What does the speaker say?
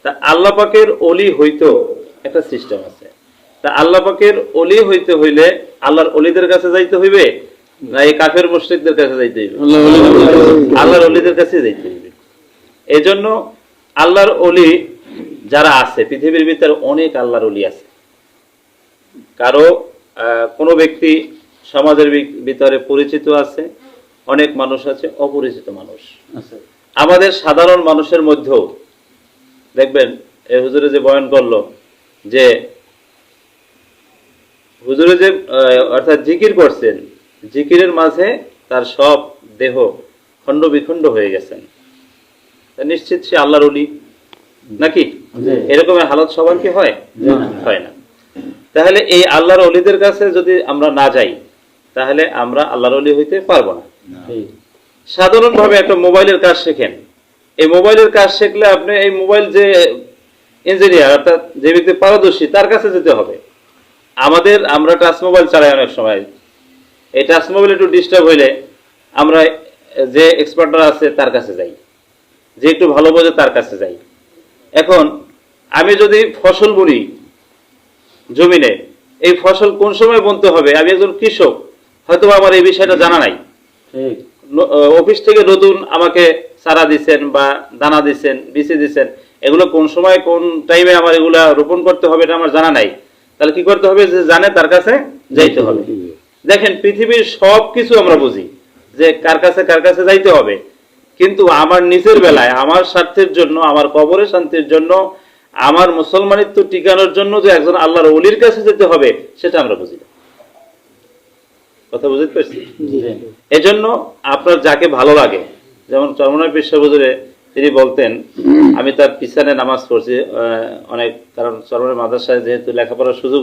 তা আল্লাহ পাকের অলি হইতেও একটা সিস্টেম আছে। তা আল্লাহ পাকের অলি হইতে হইলে আল্লাহর অলিদের কাছে যাইতে হইবে না এই কাফের মুশরিকদের কাছে যাইতে হইবে? আল্লাহর অলিদের কাছে যাইতে হইবে। এই জন্য আল্লাহর অলি যারা আছে পৃথিবীর ভিতরে অনেক আল্লাহর অলি আছে। কারো কোনো ব্যক্তি সমাজের ভিতরে পরিচিত আছে, অনেক মানুষ আছে অপরিচিত মানুষ। আমাদের সাধারণ মানুষের মধ্যেও দেখবেন এই হুজুরে যে বয়ান করলো যে হুজুরে যে অর্থাৎ জিকির করছেন, জিকিরের মাঝে তার সব দেহ খণ্ড বিখণ্ড হয়ে গেছেন, নিশ্চিত সে আল্লাহর ওলি নাকি? এরকমের হালত সবার কি হয়? হয় না। তাহলে এই আল্লাহর ওলিদের কাছে যদি আমরা না যাই তাহলে আমরা আল্লাহর ওলি হইতে পারবো না। সাধারণভাবে একটা মোবাইলের কাজ শেখেন, এই মোবাইলের কাজ শিখলে আপনি এই মোবাইল যে ইঞ্জিনিয়ার অর্থাৎ যে ব্যক্তি পারদর্শী তার কাছে যেতে হবে। আমরা টাচ মোবাইল চালাই অনেক সময়, এই টাচ মোবাইল একটু ডিস্টার্ব হইলে আমরা যে এক্সপার্টরা আছে তার কাছে যাই, যে একটু ভালো বোঝে তার কাছে যাই। এখন আমি যদি ফসল বুনি জমিনে, এই ফসল কোন সময় বুনতে হবে, আমি একজন কৃষক, হয়তো আমার এই বিষয়টা জানা নাই, অফিস থেকে নতুন আমাকে চারা দিচ্ছেন বা দানা দিচ্ছেন, বিচি দিচ্ছেন, এগুলো কোন সময় কোন টাইমে আমার এগুলা রোপণ করতে হবে এটা আমার জানা নাই। তাহলে কি করতে হবে? যে জানে তার কাছে যাইতে হবে। দেখেন পৃথিবীর সব কিছু আমরা বুঝি যে কার কাছে যাইতে হবে, কিন্তু আমার নিজের বেলায় আমার স্বার্থের জন্য, আমার কবরের শান্তির জন্য, আমার মুসলমানিত্ব টিকানোর জন্য যে একজন আল্লাহর ওলির কাছে যেতে হবে সেটা আমরা বুঝি না। কথা বুঝতে পারছি? এজন্য আপনার যাকে ভালো লাগে, যেমন চরমনায় পীর সাহেব হুজুরে তিনি বলতেন, আমি তার পিছনে নামাজ পড়ছি অনেক, কারণ চরমনায় মাদ্রাসায় যেহেতু লেখাপড়ার সুযোগ